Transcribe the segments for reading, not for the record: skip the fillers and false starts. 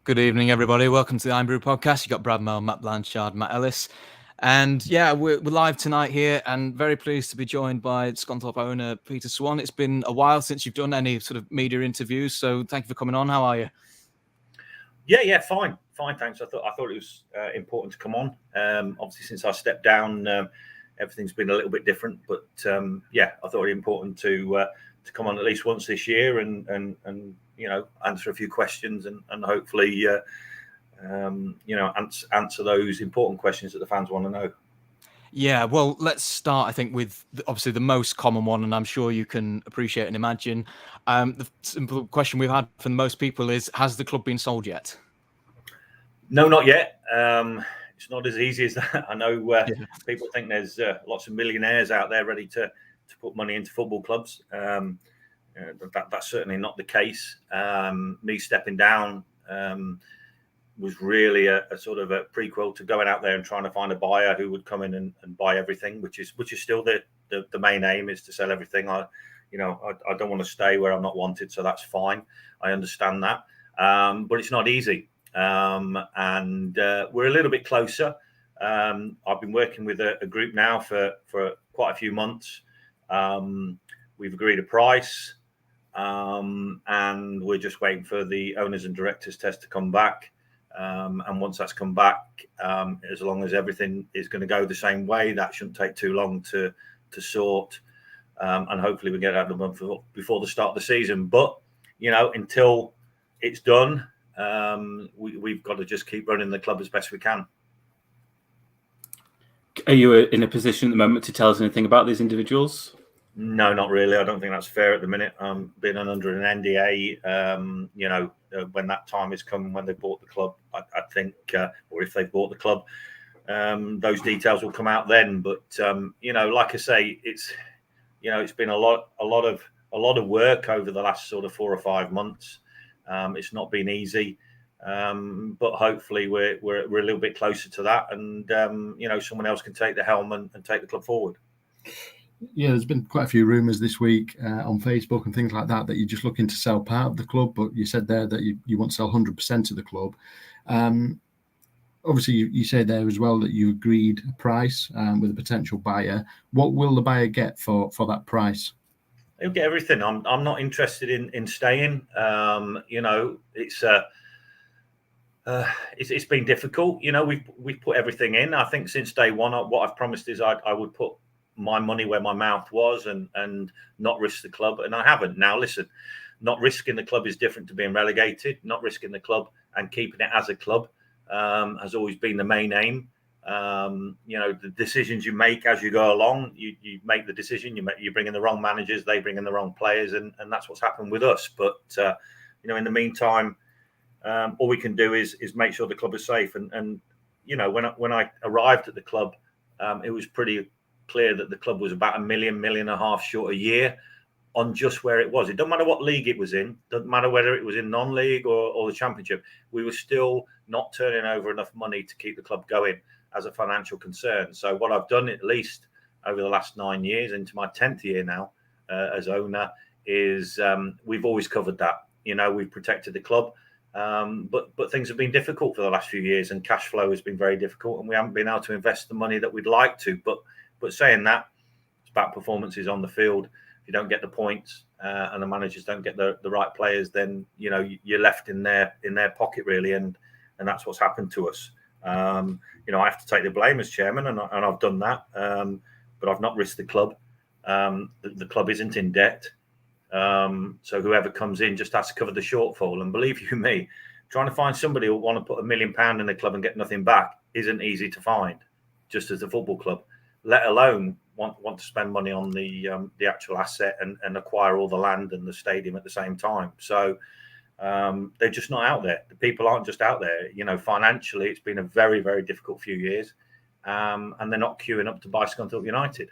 Good evening, everybody. Welcome to the Iron Brew podcast. You got Brad Mel, Matt Blanchard, Matt Ellis. And yeah, we're live tonight here and very pleased to be joined by Scunthorpe owner Peter Swann. It's been a while since you've done any sort of media interviews, so thank you for coming on. How are you? Yeah, fine, thanks. I thought it was important to come on. Obviously, since I stepped down, everything's been a little bit different. But yeah, I thought it was important to come on at least once this year and answer a few questions and hopefully answer those important questions that the fans want to know. Yeah, well, let's start, I think, with obviously the most common one, and I'm sure you can appreciate and imagine. The simple question we've had from most people is, has the club been sold yet? No, not yet. It's not as easy as that. I know people think there's lots of millionaires out there ready to put money into football clubs. That's certainly not the case. Me stepping down was really a sort of a prequel to going out there and trying to find a buyer who would come in and buy everything, which is still the main aim, is to sell everything. I don't want to stay where I'm not wanted, so that's fine. I understand that, but it's not easy. And we're a little bit closer. I've been working with a group now for quite a few months. We've agreed a price, and we're just waiting for the owners and directors test to come back. And once that's come back, as long as everything is going to go the same way, that shouldn't take too long to sort. And hopefully we get out of the month before the start of the season. But until it's done, we've got to just keep running the club as best we can. Are you in a position at the moment to tell us anything about these individuals? No, not really. I don't think that's fair at the minute. Being under an NDA, when that time is coming, when they bought the club, I think, or if they've bought the club, those details will come out then. But like I say, it's been a lot of work over the last sort of 4 or 5 months. It's not been easy, but hopefully we're a little bit closer to that, and someone else can take the helm and take the club forward. Yeah, there's been quite a few rumours this week on Facebook and things like that you're just looking to sell part of the club, but you said there that you want to sell 100% of the club. Obviously, you said there as well that you agreed a price with a potential buyer. What will the buyer get for that price? He'll get everything. I'm not interested in staying. It's been difficult. We've put everything in. I think since day one, what I've promised is I would put my money where my mouth was and not risk the club, and I haven't. Now listen, not risking the club is different to being relegated. Not risking the club and keeping it as a club has always been the main aim. The decisions you make as you go along, you make the decision, you bring in the wrong managers, they bring in the wrong players, and that's what's happened with us. But in the meantime, all we can do is make sure the club is safe. And when I arrived at the club, it was pretty clear that the club was about $1 million and a half short a year on just where it was. It doesn't matter what league it was in, doesn't matter whether it was in non-league or the championship. We were still not turning over enough money to keep the club going as a financial concern. So what I've done, at least over the last 9 years, into my 10th year now as owner, is we've always covered that. We've protected the club, but things have been difficult for the last few years, and cash flow has been very difficult, and we haven't been able to invest the money that we'd like to. But saying that, it's about performances on the field. If you don't get the points and the managers don't get the right players, then you're left in their pocket really, and that's what's happened to us. I have to take the blame as chairman, and I've done that, but I've not risked the club. The club isn't in debt, so whoever comes in just has to cover the shortfall. And believe you me, trying to find somebody who will want to put £1 million in the club and get nothing back isn't easy to find, just as a football club, let alone want to spend money on the actual asset and acquire all the land and the stadium at the same time. So they're just not out there. The people aren't just out there. Financially, it's been a very, very difficult few years, and they're not queuing up to buy Scunthorpe United.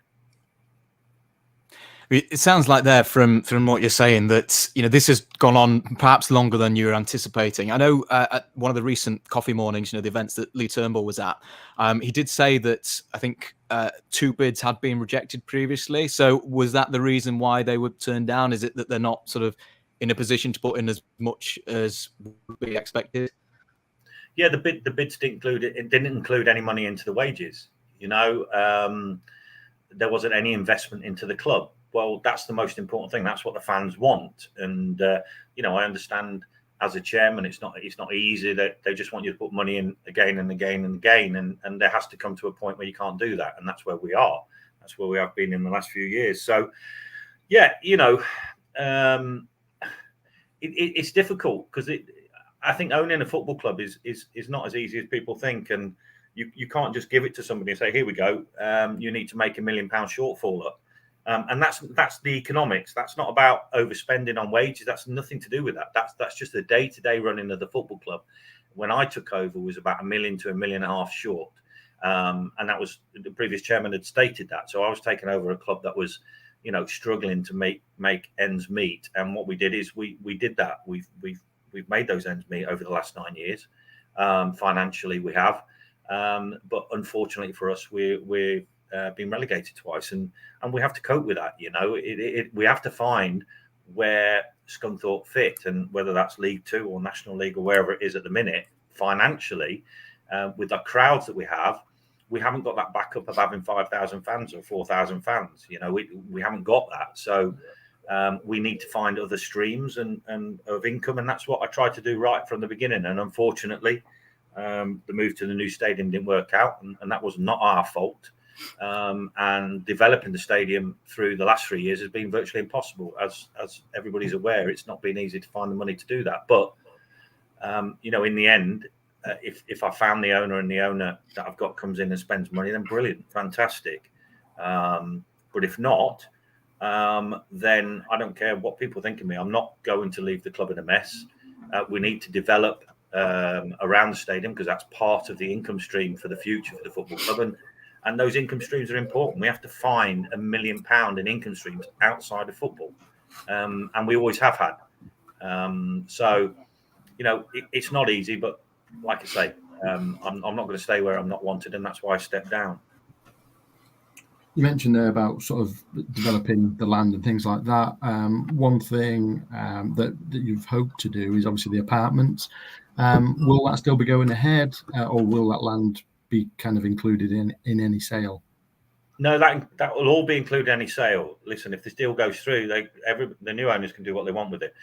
It sounds like there from what you're saying that this has gone on perhaps longer than you were anticipating. I know at one of the recent coffee mornings, the events that Lee Turnbull was at, he did say that I think 2 bids had been rejected previously. So was that the reason why they were turned down? Is it that they're not sort of in a position to put in as much as would be expected? Yeah, the bids didn't include any money into the wages. There wasn't any investment into the club. Well, that's the most important thing. That's what the fans want. And I understand as a chairman, it's not easy. That they just want you to put money in again and again and again, and there has to come to a point where you can't do that, and that's where we are. That's where we have been in the last few years. So, yeah, it's difficult because I think owning a football club is not as easy as people think, and you can't just give it to somebody and say, here we go, you need to make £1 million shortfall up. And that's the economics. That's not about overspending on wages. That's nothing to do with that. That's just the day-to-day running of the football club. When I took over, was about £1 million to £1.5 million short, and that was the previous chairman had stated that. So I was taking over a club that was, struggling to make ends meet. And what we did is we did that. We've made those ends meet over the last 9 years. Financially, we have, but unfortunately for us, we're been relegated twice, and we have to cope with that. We have to find where Scunthorpe fit, and whether that's League Two or National League or wherever it is at the minute. Financially, with the crowds that we haven't got that backup of having 5,000 fans or 4,000 fans. We haven't got that, so we need to find other streams and of income, and that's what I tried to do right from the beginning. And unfortunately, the move to the new stadium didn't work out, and that was not our fault. And developing the stadium through the last 3 years has been virtually impossible. As everybody's aware, it's not been easy to find the money to do that. But in the end, if I found the owner and the owner that I've got comes in and spends money, then brilliant, fantastic. But if not, then I don't care what people think of me. I'm not going to leave the club in a mess. We need to develop around the stadium, because that's part of the income stream for the future for the football club. And those income streams are important. We have to find £1 million in income streams outside of football. And we always have had. So, it's not easy, but like I say, I'm not going to stay where I'm not wanted, and that's why I stepped down. You mentioned there about sort of developing the land and things like that. One thing that you've hoped to do is obviously the apartments. Will that still be going ahead, or will that land be kind of included in any sale? No, that will all be included in any sale. Listen, if this deal goes through, the new owners can do what they want with it.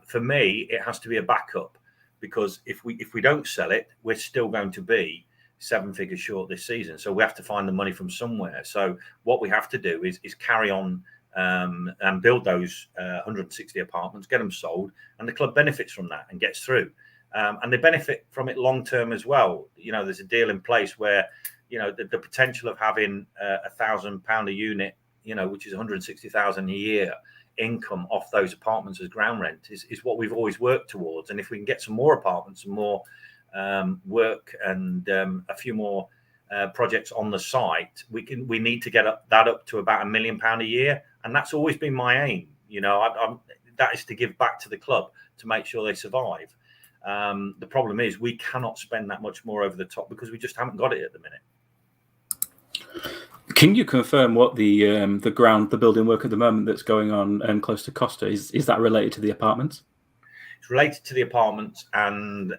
For me, it has to be a backup, because if we don't sell it, we're still going to be 7 figures short this season. So we have to find the money from somewhere. So what we have to do is carry on and build those 160 apartments, get them sold, and the club benefits from that and gets through. And they benefit from it long term as well. There's a deal in place where, the potential of having £1,000 a unit, which is 160,000 a year income off those apartments as ground rent is what we've always worked towards. And if we can get some more apartments and more work and a few more projects on the site, we need to get that up to about £1 million a year. And that's always been my aim. That is to give back to the club to make sure they survive. The problem is we cannot spend that much more over the top because we just haven't got it at the minute. Can you confirm what the building work at the moment that's going on close to Costa is that related to the apartments? It's related to the apartments and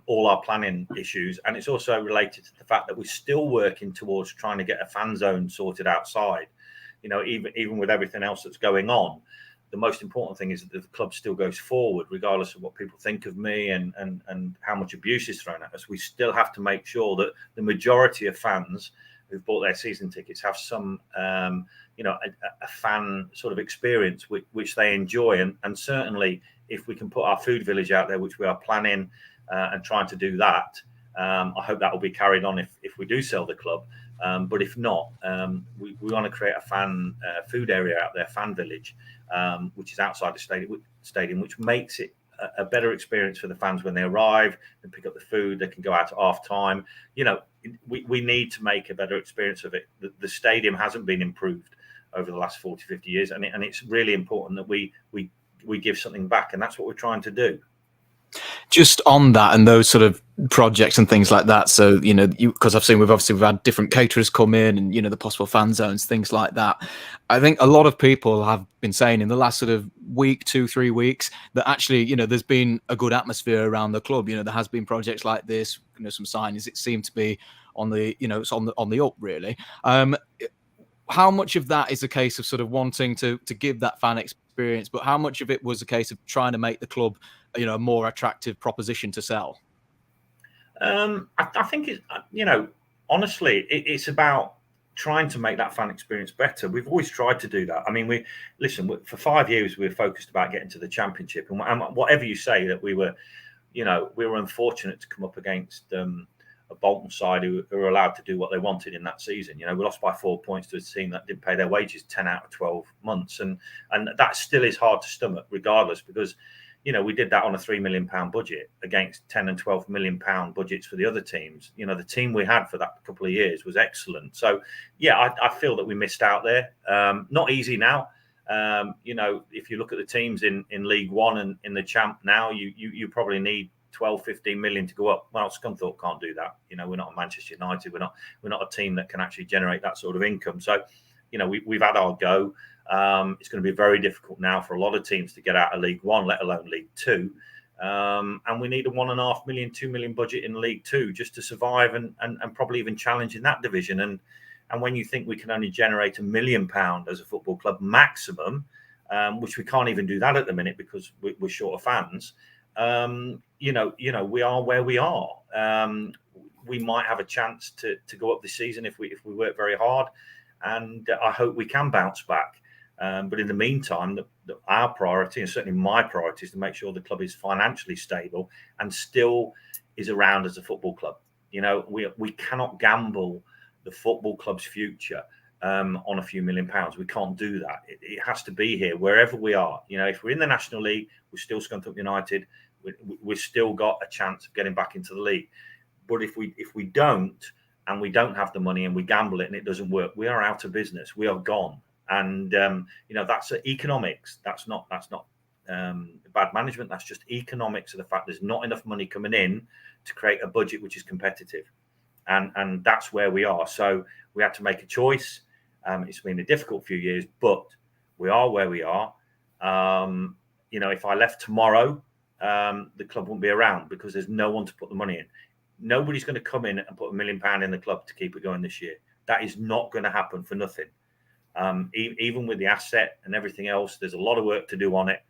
all our planning issues, and it's also related to the fact that we're still working towards trying to get a fan zone sorted outside. Even with everything else that's going on, the most important thing is that the club still goes forward, regardless of what people think of me and how much abuse is thrown at us. We still have to make sure that the majority of fans who've bought their season tickets have some, a fan sort of experience which they enjoy. And certainly, if we can put our food village out there, which we are planning and trying to do that, I hope that will be carried on if we do sell the club. But if not, we want to create a fan food area out there, fan village, which is outside the stadium, which makes it a better experience for the fans when they arrive. They pick up the food, they can go out at half time. We need to make a better experience of it. The stadium hasn't been improved over the last 40, 50 years, and it's really important that we give something back, and that's what we're trying to do. Just on that and those sort of projects and things like that. So, because we've had different caterers come in and, the possible fan zones, things like that. I think a lot of people have been saying in the last sort of week, 2-3 weeks, that actually, there's been a good atmosphere around the club. There has been projects like this, some signings. It seemed to be on the, it's on the up, really. How much of that is a case of sort of wanting to give that fan experience, but how much of it was a case of trying to make the club, a more attractive proposition to sell? I think it's, honestly, it's about trying to make that fan experience better. We've always tried to do that. I mean, for 5 years, we were focused about getting to the Championship, and whatever you say that we were unfortunate to come up against a Bolton side who were allowed to do what they wanted in that season. We lost by 4 points to a team that didn't pay their wages 10 out of 12 months, and that still is hard to stomach, regardless, because we did that on a £3 million budget against 10 and 12 million pound budgets for the other teams. The team we had for that couple of years was excellent. So, yeah, I feel that we missed out there. Not easy now. If you look at the teams in League One and in the Champ now, you probably need 12-15 million to go up. Well, Scunthorpe can't do that. We're not Manchester United. We're not a team that can actually generate that sort of income. So, we've had our go. It's going to be very difficult now for a lot of teams to get out of League One, let alone League Two. And we need a 1.5 million, 2 million budget in League Two just to survive and probably even challenge in that division. And when you think we can only generate £1 million as a football club maximum, which we can't even do that at the minute because we're short of fans, we are where we are. We might have a chance to go up this season if we work very hard, and I hope we can bounce back. But in the meantime, our priority, and certainly my priority, is to make sure the club is financially stable and still is around as a football club. We cannot gamble the football club's future on a few £1 million. We can't do that. It has to be here wherever we are. If we're in the National League, we're still Scunthorpe United. We've still got a chance of getting back into the league. But if we don't, and we don't have the money, and we gamble it and it doesn't work, we are out of business. We are gone. And that's economics. That's not bad management. That's just economics of the fact there's not enough money coming in to create a budget which is competitive, and that's where we are. So we had to make a choice. It's been a difficult few years, but we are where we are. If I left tomorrow, the club wouldn't be around because there's no one to put the money in. Nobody's going to come in and put £1 million in the club to keep it going this year. That is not going to happen for nothing. Even with the asset and everything else, there's a lot of work to do on it.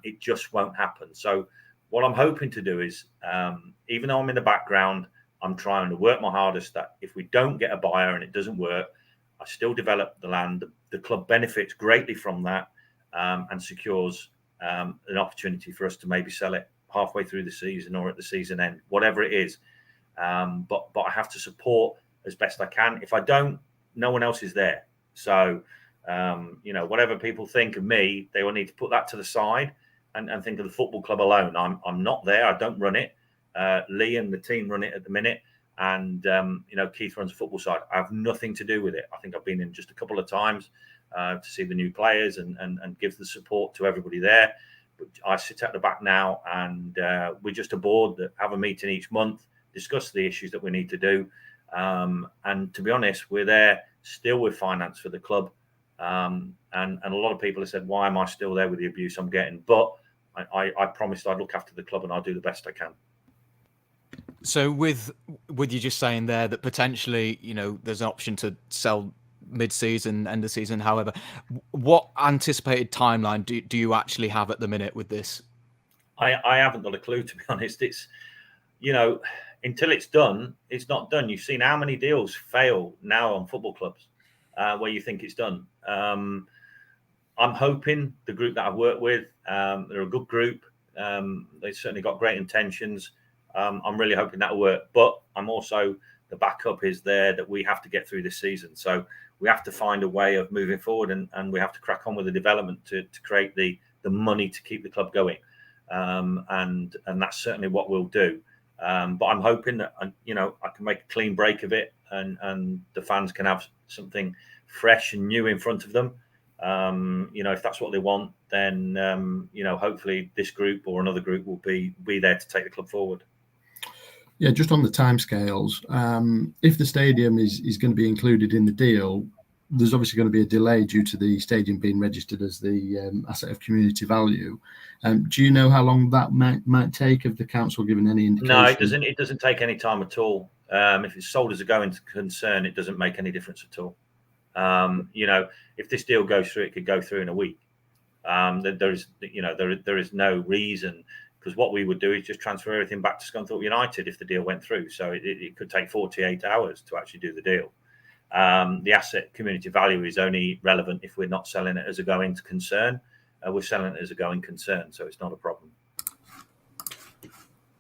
It just won't happen. So what I'm hoping to do is, even though I'm in the background, I'm trying to work my hardest that if we don't get a buyer and it doesn't work, I still develop the land. The club benefits greatly from that, and secures an opportunity for us to maybe sell it halfway through the season or at the season end, whatever it is. But I have to support as best I can. If I don't, no one else is there. So, whatever people think of me, they will need to put that to the side and think of the football club alone. I'm not there. I don't run it. Lee and the team run it at the minute. And, Keith runs the football side. I have nothing to do with it. I think I've been in just a couple of times to see the new players and give the support to everybody there. But I sit at the back now, and we're just a board that have a meeting each month, discuss the issues that we need to do. And to be honest, we're there still with finance for the club. And a lot of people have said, why am I still there with the abuse I'm getting? But I promised I'd look after the club and I'll do the best I can. So with you just saying there that potentially, there's an option to sell mid-season, end of season, however, what anticipated timeline do you actually have at the minute with this? I haven't got a clue, to be honest. It's, until it's done, it's not done. You've seen how many deals fail now on football clubs where you think it's done. I'm hoping the group that I've worked with, they're a good group. They've certainly got great intentions. I'm really hoping that'll work. But I'm also, the backup is there that we have to get through this season. So we have to find a way of moving forward, and we have to crack on with the development to create the money to keep the club going. And that's certainly what we'll do. But I'm hoping that, I can make a clean break of it, and the fans can have something fresh and new in front of them. If that's what they want, then, hopefully this group or another group will be there to take the club forward. Yeah, just on the timescales, if the stadium is going to be included in the deal, there's obviously going to be a delay due to the stadium being registered as the asset of community value. Do you know how long that might take? Have the council given any indication? No, it doesn't. It doesn't take any time at all. If it's sold as a going concern, it doesn't make any difference at all. If this deal goes through, it could go through in a week. There is no reason, because what we would do is just transfer everything back to Scunthorpe United if the deal went through. So it could take 48 hours to actually do the deal. The asset community value is only relevant if we're not selling it as a going concern. We're selling it as a going concern, so it's not a problem.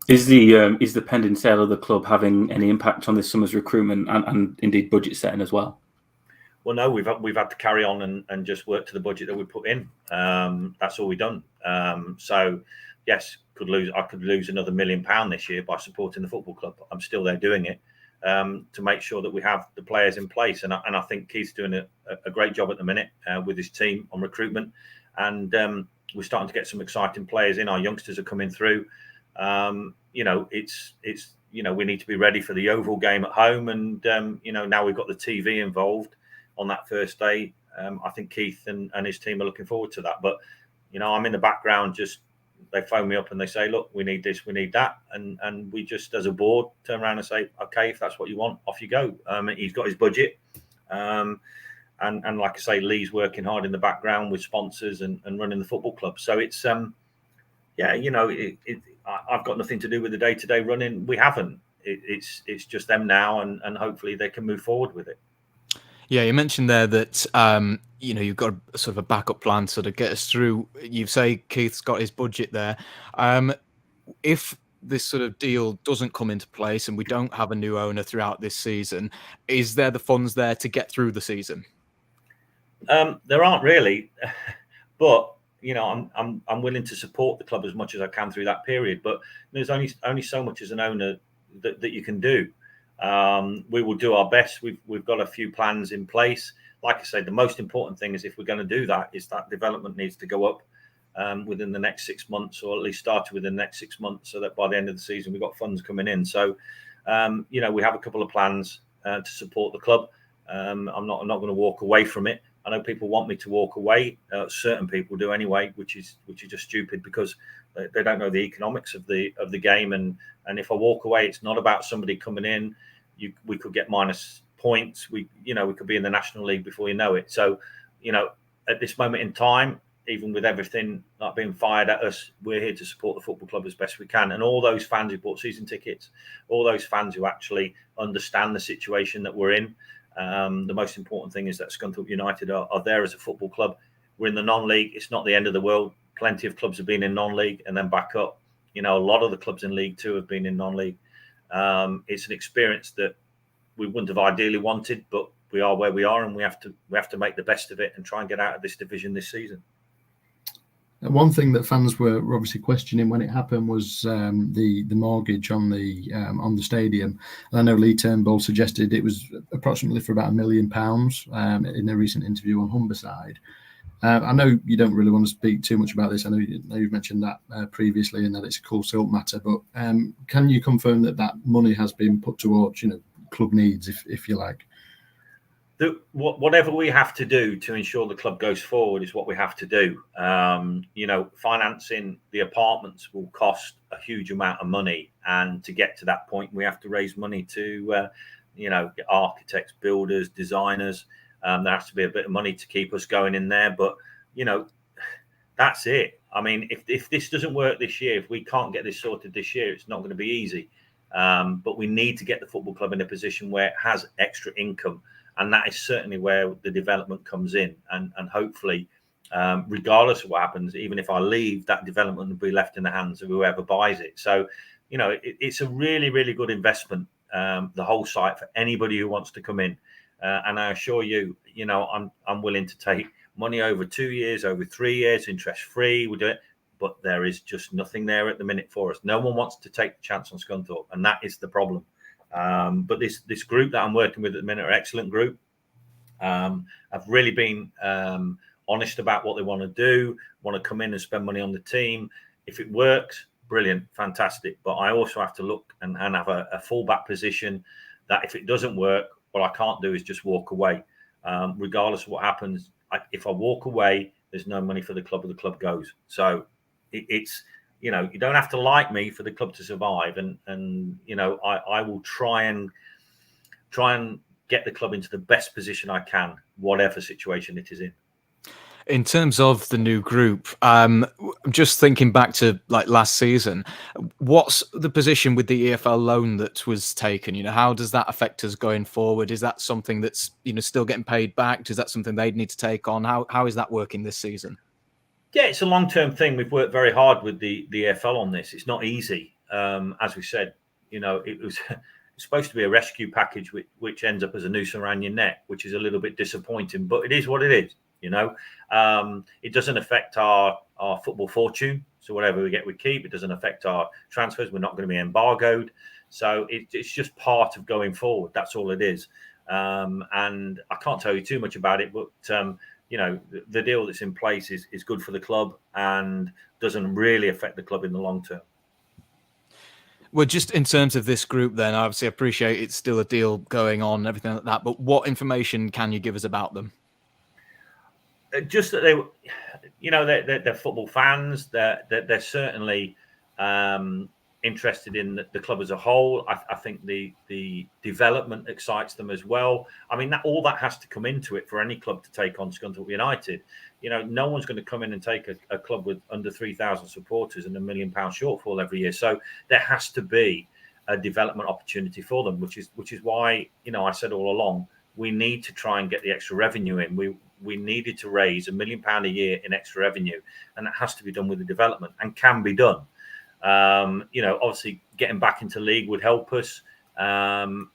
Is the pending sale of the club having any impact on this summer's recruitment and indeed budget setting as well? Well, no, we've had to carry on and just work to the budget that we put in. That's all we've done. So yes, I could lose another £1 million this year by supporting the football club. I'm still there doing it to make sure that we have the players in place. And I think Keith's doing a great job at the minute with his team on recruitment. And we're starting to get some exciting players in. Our youngsters are coming through. We need to be ready for the Oval game at home. And, now we've got the TV involved on that first day. I think Keith and his team are looking forward to that. But, I'm in the background, they phone me up and they say, look, we need this, we need that. And we just, as a board, turn around and say, okay, if that's what you want, off you go. He's got his budget. And like I say, Lee's working hard in the background with sponsors and running the football club. So it's, I've got nothing to do with the day-to-day running. We haven't. It's just them now, and hopefully they can move forward with it. Yeah, you mentioned there that you've got a sort of a backup plan to sort of get us through. You say Keith's got his budget there. If this sort of deal doesn't come into place and we don't have a new owner throughout this season, is there the funds there to get through the season? There aren't really, but I'm willing to support the club as much as I can through that period. But there's only so much as an owner that you can do. We will do our best. We've got a few plans in place. Like I said, the most important thing is, if we're going to do that, is that development needs to go up within the next 6 months, or at least start within the next 6 months, so that by the end of the season we've got funds coming in. So we have a couple of plans to support the club. I'm not going to walk away from it. I know people want me to walk away. Certain people do anyway, which is just stupid, because they don't know the economics of the game. And if I walk away, it's not about somebody coming in. We could get minus points. We could be in the National League before you know it. So, at this moment in time, even with everything like being fired at us, we're here to support the football club as best we can. And all those fans who bought season tickets, all those fans who actually understand the situation that we're in. The most important thing is that Scunthorpe United are there as a football club. We're in the non-league. It's not the end of the world. Plenty of clubs have been in non-league and then back up. A lot of the clubs in League Two have been in non-league. It's an experience that we wouldn't have ideally wanted, but we are where we are, and we have to make the best of it and try and get out of this division this season. One thing that fans were obviously questioning when it happened was the mortgage on the stadium. And I know Lee Turnbull suggested it was approximately for about £1 million in a recent interview on Humberside. I know you don't really want to speak too much about this. I know you've mentioned that previously, and that it's a cool silk matter. But can you confirm that money has been put towards club needs, if you like? Whatever we have to do to ensure the club goes forward is what we have to do. Financing the apartments will cost a huge amount of money, and to get to that point, we have to raise money to, get architects, builders, designers. There has to be a bit of money to keep us going in there, but that's it. I mean, if this doesn't work this year, if we can't get this sorted this year, it's not going to be easy. But we need to get the football club in a position where it has extra income. And that is certainly where the development comes in. And hopefully, regardless of what happens, even if I leave, that development will be left in the hands of whoever buys it. So, it's a really, really good investment, the whole site, for anybody who wants to come in. And I assure you, I'm willing to take money over 2 years, over 3 years, interest free. We'll do it. But there is just nothing there at the minute for us. No one wants to take the chance on Scunthorpe, and that is the problem. But this group that I'm working with at the minute are an excellent group. I've really been honest about what they want to do, want to come in and spend money on the team. If it works, brilliant, fantastic. But I also have to look and have a fallback position that if it doesn't work, what I can't do is just walk away. Regardless of what happens, if I walk away, there's no money for the club, or the club goes. So it's, you know, you don't have to like me for the club to survive. And you know, I will try and get the club into the best position I can, whatever situation it is in. In terms of the new group, just thinking back to like last season, what's the position with the EFL loan that was taken? You know, how does that affect us going forward? Is that something that's, you know, still getting paid back? Is that something they'd need to take on? How is that working this season? Yeah, it's a long-term thing. We've worked very hard with the EFL on this. It's not easy. As we said, you know, it was it's supposed to be a rescue package, which ends up as a noose around your neck, which is a little bit disappointing, but it is what it is. You know, it doesn't affect our football fortune. So whatever we get, we keep. It doesn't affect our transfers. We're not going to be embargoed. So it's just part of going forward. That's all it is. And I can't tell you too much about it, but you know, the deal that's in place is good for the club and doesn't really affect the club in the long term. Well, just in terms of this group, then, obviously, I appreciate it's still a deal going on and everything like that. But what information can you give us about them? Just that they, you know, they're football fans. They're certainly interested in the club as a whole. I think the development excites them as well. I mean, all that has to come into it for any club to take on Scunthorpe United. You know, no one's going to come in and take a club with under 3,000 supporters and £1 million shortfall every year. So there has to be a development opportunity for them, which is why, you know, I said all along, we need to try and get the extra revenue in. We needed to raise £1 million a year in extra revenue, and that has to be done with the development and can be done. You know, obviously getting back into league would help us. And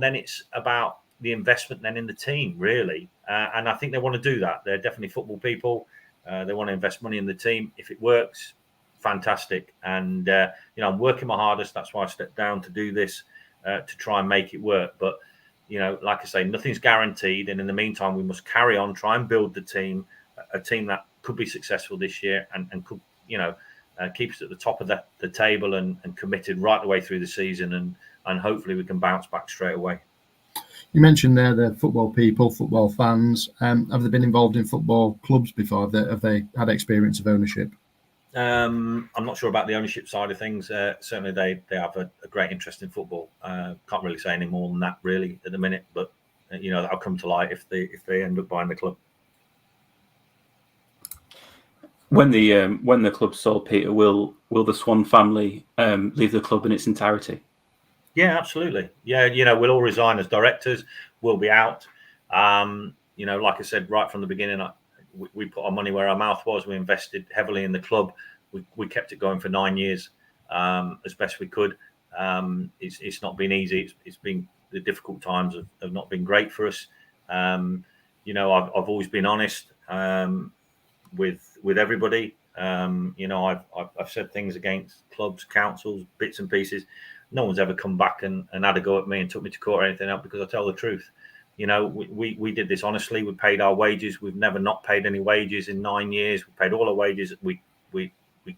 then it's about the investment then in the team, really. And I think they want to do that. They're definitely football people. They want to invest money in the team. If it works, fantastic. And, you know, I'm working my hardest. That's why I stepped down to do this, to try and make it work. But, you know, like I say, nothing's guaranteed. And in the meantime, we must carry on, try and build the team, a team that could be successful this year and could, you know, keep us at the top of the table and committed right the way through the season. And hopefully we can bounce back straight away. You mentioned there the football people, football fans. Have they been involved in football clubs before? Have they had experience of ownership? I'm not sure about the ownership side of things. Certainly they have a great interest in football. Can't really say any more than that really at the minute, but you know, that'll come to light if they end up buying the club. When the club sold, Peter, will the Swann family leave the club in its entirety? Yeah, absolutely. Yeah, you know, we'll all resign as directors. We'll be out. You know, like I said right from the beginning, we put our money where our mouth was. We invested heavily in the club. We kept it going for 9 years as best we could. It's not been easy. It's been, the difficult times have not been great for us. You know, I've always been honest with everybody. You know, I've said things against clubs, councils, bits and pieces. No one's ever come back and had a go at me and took me to court or anything else, because I tell the truth. You know, we did this honestly. We paid our wages. We've never not paid any wages in 9 years. We paid all our wages. We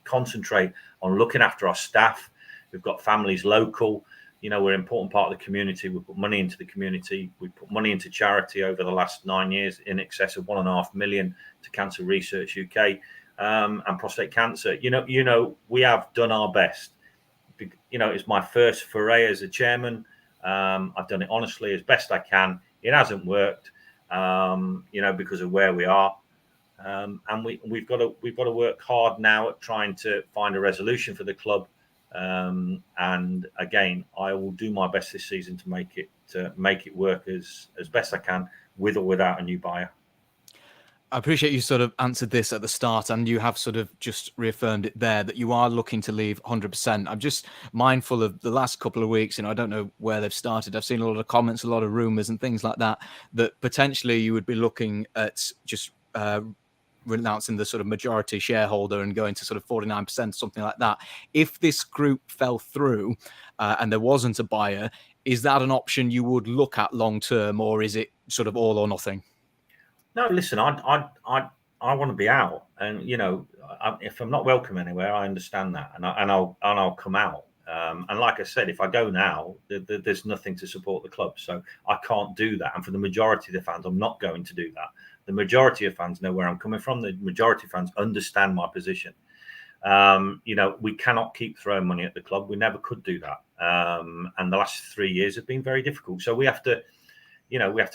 concentrate on looking after our staff. We've got families local. You know, we're an important part of the community. We put money into the community. We put money into charity over the last 9 years, in excess of £1.5 million to Cancer Research UK and prostate cancer. You know, we have done our best. You know, it's my first foray as a chairman. I've done it honestly as best I can. It hasn't worked, you know, because of where we are, and we've got to work hard now at trying to find a resolution for the club. And again, I will do my best this season to make it work as best I can, with or without a new buyer. I appreciate you sort of answered this at the start, and you have sort of just reaffirmed it there that you are looking to leave 100%. I'm just mindful of the last couple of weeks. You know, I don't know where they've started. I've seen a lot of comments, a lot of rumours and things like that, that potentially you would be looking at just renouncing the sort of majority shareholder and going to sort of 49%, something like that. If this group fell through and there wasn't a buyer, is that an option you would look at long term, or is it sort of all or nothing? No, listen, I want to be out, and if I'm not welcome anywhere, I understand that, and I'll come out. And like I said, if I go now, there's nothing to support the club, so I can't do that. And for the majority of the fans, I'm not going to do that. The majority of fans know where I'm coming from. The majority of fans understand my position. We cannot keep throwing money at the club. We never could do that. And the last 3 years have been very difficult. So we have to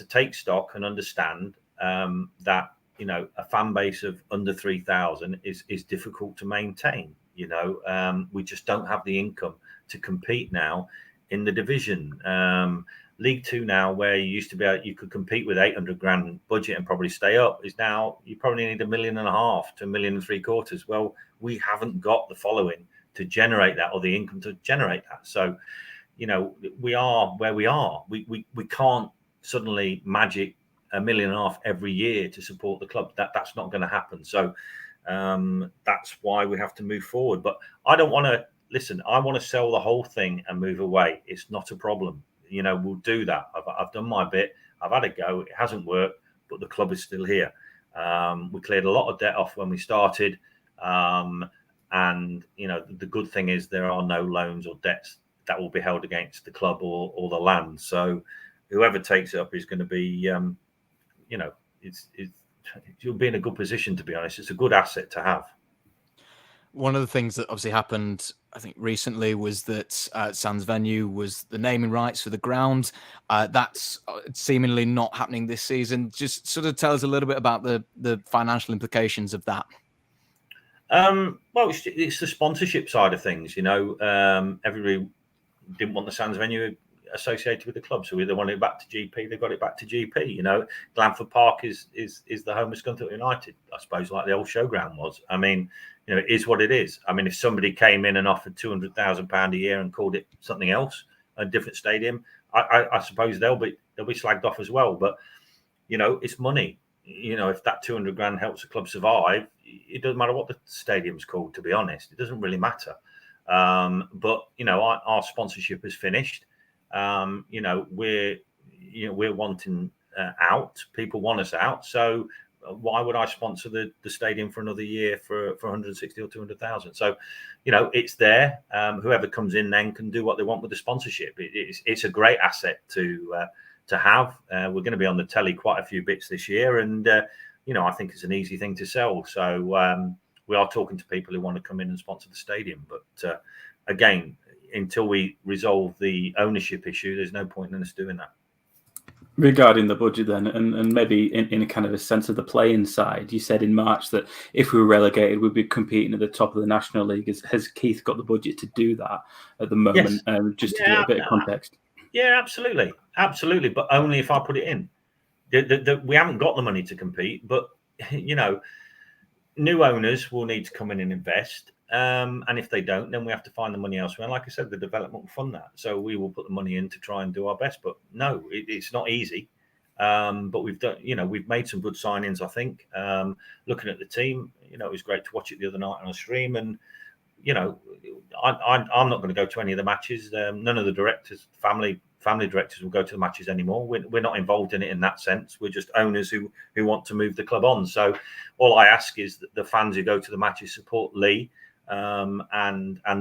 take stock and understand that a fan base of under 3,000 is difficult to maintain. We just don't have the income to compete now in the division. League Two now, where you could compete with 800 grand budget and probably stay up, is now you probably need $1.5 million to $1.75 million. Well, we haven't got the following to generate that or the income to generate that. So, we are where we are. We can't suddenly magic $1.5 million every year to support the club. That's not going to happen. So that's why we have to move forward. But I don't want to listen. I want to sell the whole thing and move away. It's not a problem. We'll do that. I've done my bit. I've had a go. It hasn't worked, but the club is still here. We cleared a lot of debt off when we started. And the good thing is there are no loans or debts that will be held against the club or the land. So whoever takes it up is going to be, you'll be in a good position, to be honest. It's a good asset to have. One of the things that obviously happened, I think, recently was that Sands Venue was the naming rights for the ground. That's seemingly not happening this season. Just sort of tell us a little bit about the financial implications of that. Well, it's the sponsorship side of things. Everybody didn't want the Sands Venue associated with the club, so they wanted it back to GP. They got it back to GP. Glanford Park is the home of Scunthorpe United, I suppose, like the old showground was. I mean, it is what it is. I mean, if somebody came in and offered £200,000 a year and called it something else, a different stadium, I suppose they'll be slagged off as well. But it's money. If that 200 grand helps the club survive, it doesn't matter what the stadium's called. To be honest, it doesn't really matter. But our sponsorship is finished. We're wanting out. People want us out. So why would I sponsor the stadium for another year for 160 or 200,000? So, it's there. Whoever comes in then can do what they want with the sponsorship. It's a great asset to have. We're going to be on the telly quite a few bits this year, and I think it's an easy thing to sell. So we are talking to people who want to come in and sponsor the stadium. But again, until we resolve the ownership issue, there's no point in us doing that. Regarding the budget then, and maybe in a kind of a sense of the playing side, you said in March that if we were relegated, we'd be competing at the top of the National League. Has Keith got the budget to do that at the moment? Yes. Just to give a bit of context. Yeah, absolutely. Absolutely. But only if I put it in. We haven't got the money to compete, but, new owners will need to come in and invest. And if they don't, then we have to find the money elsewhere. And like I said, the development will fund that. So we will put the money in to try and do our best. But no, it's not easy. But we've done, we've made some good signings, I think. Looking at the team, it was great to watch it the other night on a stream. And, I'm not going to go to any of the matches. None of the directors, family directors will go to the matches anymore. We're not involved in it in that sense. We're just owners who want to move the club on. So all I ask is that the fans who go to the matches support Lee and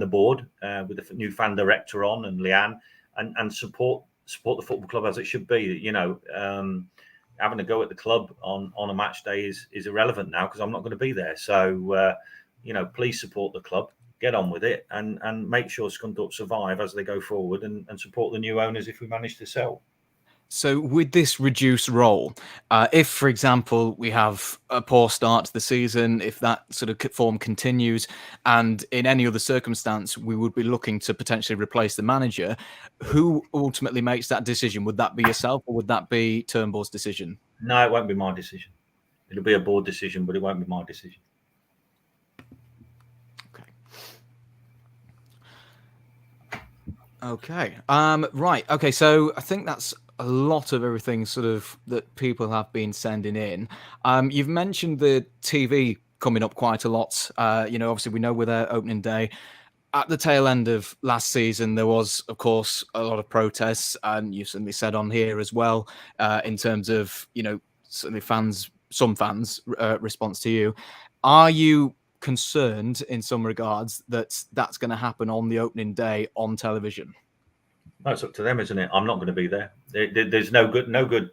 the board with the new fan director on and Leanne and support the football club as it should be. Having a go at the club on a match day is irrelevant now because I'm not going to be there. So, please support the club. Get on with it and make sure Scunthorpe survive as they go forward and support the new owners if we manage to sell. So with this reduced role, if, for example, we have a poor start to the season, if that sort of form continues, and in any other circumstance, we would be looking to potentially replace the manager, who ultimately makes that decision? Would that be yourself or would that be Turnbull's decision? No, it won't be my decision. It'll be a board decision, but it won't be my decision. Okay. Right. Okay. So I think that's a lot of everything sort of that people have been sending in. You've mentioned the TV coming up quite a lot. Obviously we know with their opening day at the tail end of last season, there was, of course, a lot of protests, and you certainly said on here as well, in terms of, certainly fans some fans' response to you. Are you concerned in some regards that that's going to happen on the opening day on television? No, it's up to them, isn't it? I'm not going to be there. There's no good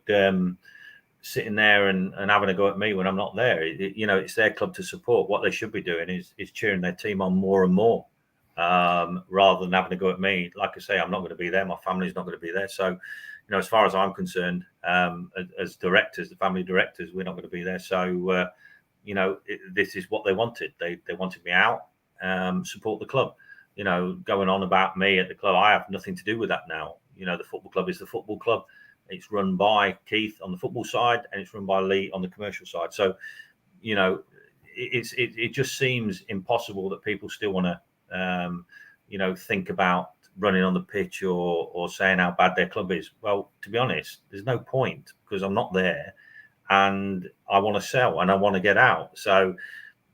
sitting there and having a go at me when I'm not there. It's their club to support. What they should be doing is cheering their team on more and more, rather than having a go at me. Like I say, I'm not going to be there. My family's not going to be there. So, as far as I'm concerned, as directors, the family directors, we're not going to be there. So, this is what they wanted. They wanted me out, support the club. Going on about me at the club, I have nothing to do with that now. The football club is the football club. It's run by Keith on the football side, and it's run by Lee on the commercial side. So, it just seems impossible that people still want to, think about running on the pitch or saying how bad their club is. Well, to be honest, there's no point because I'm not there, and I want to sell and I want to get out. So,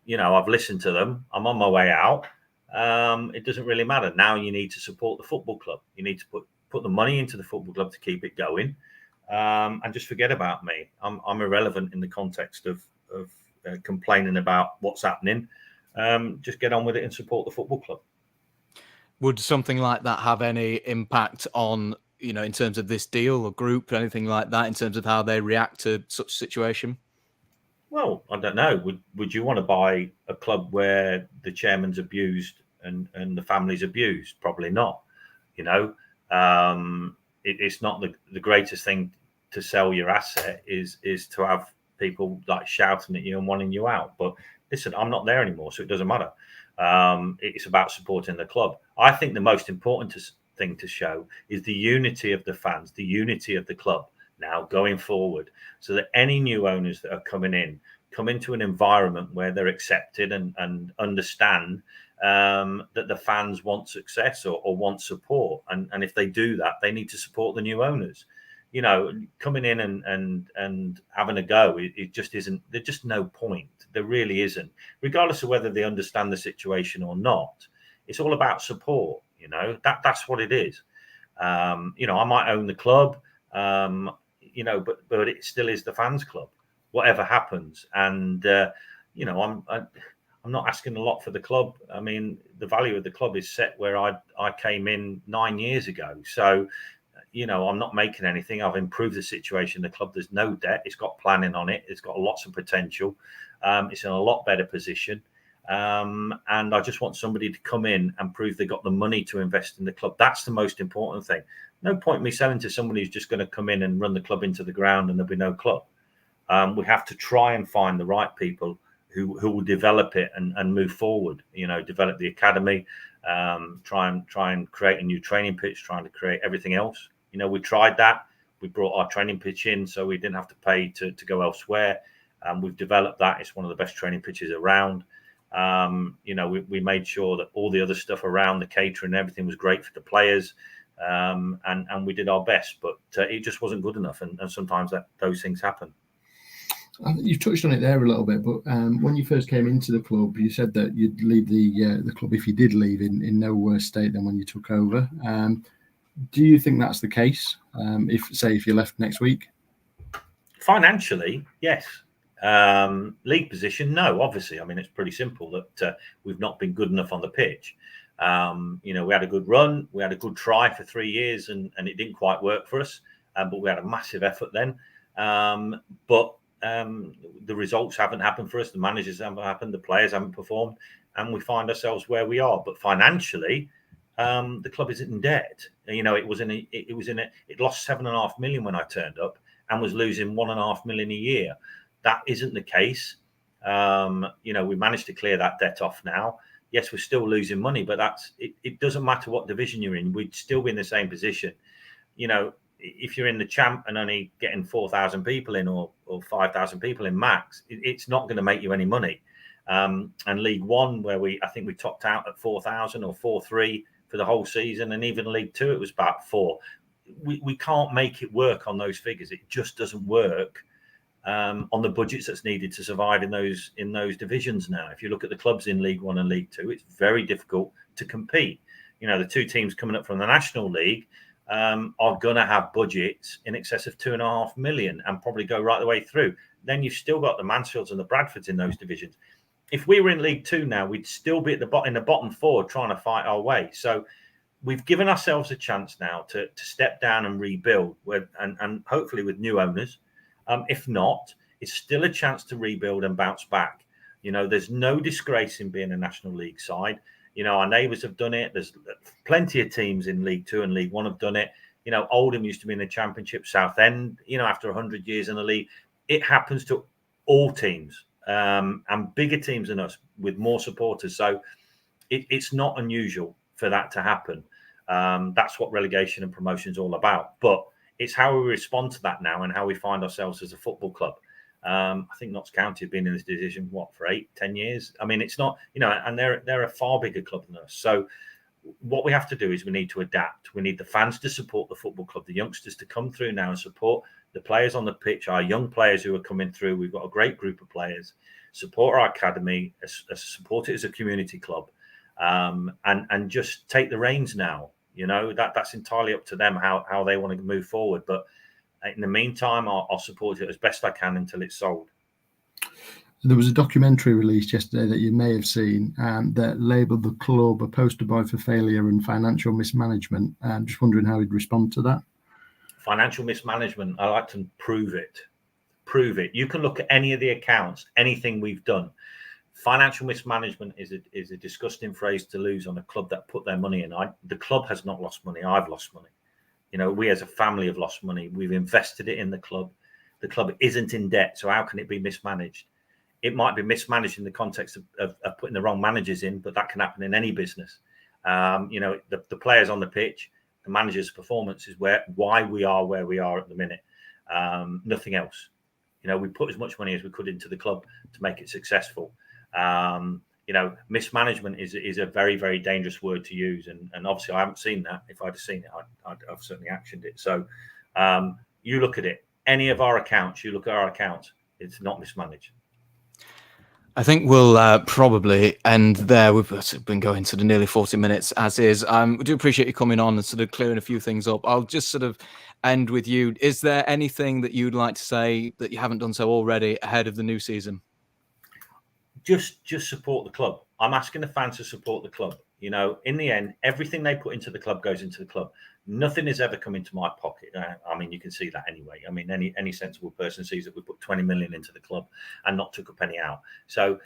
I've listened to them. I'm on my way out. It doesn't really matter. Now you need to support the football club. You need to put the money into the football club to keep it going, and just forget about me. I'm irrelevant in the context of complaining about what's happening. Just get on with it and support the football club. Would something like that have any impact on, in terms of this deal or group, anything like that, in terms of how they react to such a situation? Well, I don't know. Would you want to buy a club where the chairman's abused and the family's abused? Probably not. It's not the greatest thing to sell your asset is to have people like shouting at you and wanting you out. But listen, I'm not there anymore, so it doesn't matter. It's about supporting the club. I think the most important thing to show is the unity of the fans, the unity of the club now going forward, so that any new owners that are coming in come into an environment where they're accepted and understand that the fans want success or want support. And if they do that, they need to support the new owners. Coming in and having a go, it just isn't. There's just no point. There really isn't. Regardless of whether they understand the situation or not, it's all about support. That's what it is. I might own the club, but it still is the fans' club, whatever happens. And I'm not asking a lot for the club. I mean, the value of the club is set where I came in 9 years ago. So, I'm not making anything. I've improved the situation. The club, there's no debt. It's got planning on it. It's got lots of potential. It's in a lot better position. And I just want somebody to come in and prove they got the money to invest in the club. That's the most important thing. No point me selling to somebody who's just going to come in and run the club into the ground and there'll be no club. We have to try and find the right people who will develop it and move forward. Develop the academy, try and create a new training pitch, trying to create everything else. We tried that. We brought our training pitch in, so we didn't have to pay to go elsewhere. We've developed that. It's one of the best training pitches around. We made sure that all the other stuff around the catering and everything was great for the players. And we did our best, but it just wasn't good enough. And sometimes those things happen. You've touched on it there a little bit, but when you first came into the club, you said that you'd leave the club, if you did leave, in no worse state than when you took over. Do you think that's the case? If you left next week? Financially, yes. League position, no. Obviously, I mean, it's pretty simple that we've not been good enough on the pitch. We had a good run, we had a good try for 3 years, and it didn't quite work for us. But we had a massive effort then. But the results haven't happened for us. The managers haven't happened. The players haven't performed, and we find ourselves where we are. But financially, the club isn't in debt. It lost 7.5 million when I turned up, and was losing 1.5 million a year. That isn't the case. We managed to clear that debt off now. Yes, we're still losing money, but it doesn't matter what division you're in. We'd still be in the same position. If you're in the champ and only getting 4,000 people in or 5,000 people in max, it's not going to make you any money. And League One, where I think we topped out at 4,000 or 4,300 for the whole season, and even League Two, it was about 4. We can't make it work on those figures. It just doesn't work on the budgets that's needed to survive in those divisions now. If you look at the clubs in League One and League Two, it's very difficult to compete. The two teams coming up from the National League are going to have budgets in excess of 2.5 million and probably go right the way through. Then you've still got the Mansfields and the Bradfords in those divisions. If we were in League Two now, we'd still be at in the bottom four trying to fight our way. So we've given ourselves a chance now to step down and rebuild, and hopefully with new owners. If not, it's still a chance to rebuild and bounce back. There's no disgrace in being a National League side. Our neighbours have done it. There's plenty of teams in League Two and League One have done it. Oldham used to be in the Championship. Southend, after 100 years in the league, it happens to all teams. And bigger teams than us with more supporters. So it's not unusual for that to happen. That's what relegation and promotion is all about. But it's how we respond to that now and how we find ourselves as a football club. I think Notts County have been in this division, for 8-10 years? I mean, it's not, and they're a far bigger club than us. So what we have to do is we need to adapt. We need the fans to support the football club, the youngsters to come through now and support the players on the pitch, our young players who are coming through. We've got a great group of players. Support our academy, support it as a community club, and just take the reins now. That's entirely up to them how they want to move forward. But in the meantime, I'll support it as best I can until it's sold. There was a documentary released yesterday that you may have seen that labelled the club a poster boy for failure and financial mismanagement. I'm just wondering how you'd respond to that. Financial mismanagement, I like to prove it. Prove it. You can look at any of the accounts, anything we've done. Financial mismanagement is a disgusting phrase to lose on a club that put their money in. The club has not lost money. I've lost money. We as a family have lost money. We've invested it in the club. The club isn't in debt, so how can it be mismanaged? It might be mismanaged in the context of putting the wrong managers in, but that can happen in any business. The players on the pitch, the manager's performance is why we are where we are at the minute. Nothing else. We put as much money as we could into the club to make it successful. Mismanagement is a very, very dangerous word to use. And obviously I haven't seen that. If I'd have seen it, I've certainly actioned it. So you look at it, any of our accounts, you look at our accounts, it's not mismanaged. I think we'll probably end there. We've been going sort of nearly 40 minutes as is. We do appreciate you coming on and sort of clearing a few things up. I'll just sort of end with you. Is there anything that you'd like to say that you haven't done so already ahead of the new season? Just support the club. I'm asking the fans to support the club. In the end, everything they put into the club goes into the club. Nothing has ever come into my pocket. I mean, you can see that anyway. I mean, any sensible person sees that we put 20 million into the club and not took a penny out. So,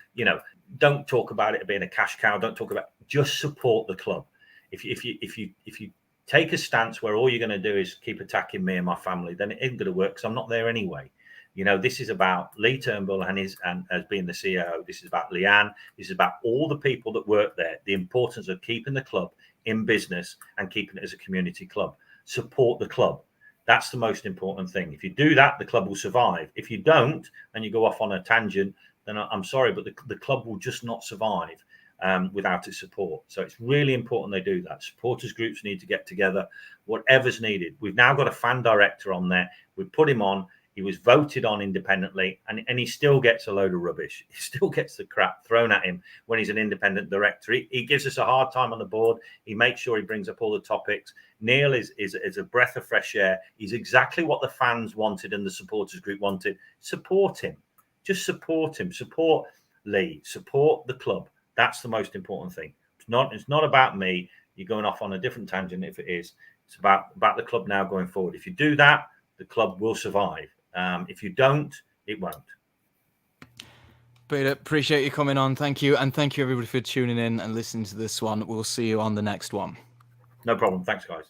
don't talk about it being a cash cow. Don't talk about. Just support the club. If you take a stance where all you're going to do is keep attacking me and my family, then it isn't going to work because I'm not there anyway. This is about Lee Turnbull and as being the CEO. This is about Leanne. This is about all the people that work there. The importance of keeping the club in business and keeping it as a community club. Support the club. That's the most important thing. If you do that, the club will survive. If you don't, and you go off on a tangent, then I'm sorry, but the club will just not survive without its support. So it's really important they do that. Supporters groups need to get together, whatever's needed. We've now got a fan director on there. We put him on. He was voted on independently, and he still gets a load of rubbish. He still gets the crap thrown at him when he's an independent director. He gives us a hard time on the board. He makes sure he brings up all the topics. Neil is a breath of fresh air. He's exactly what the fans wanted and the supporters group wanted. Support him. Just support him. Support Lee. Support the club. That's the most important thing. It's not about me. You're going off on a different tangent if it is. It's about the club now going forward. If you do that, the club will survive. If you don't, it won't. Peter, appreciate you coming on. Thank you. And thank you, everybody, for tuning in and listening to this one. We'll see you on the next one. No problem. Thanks, guys.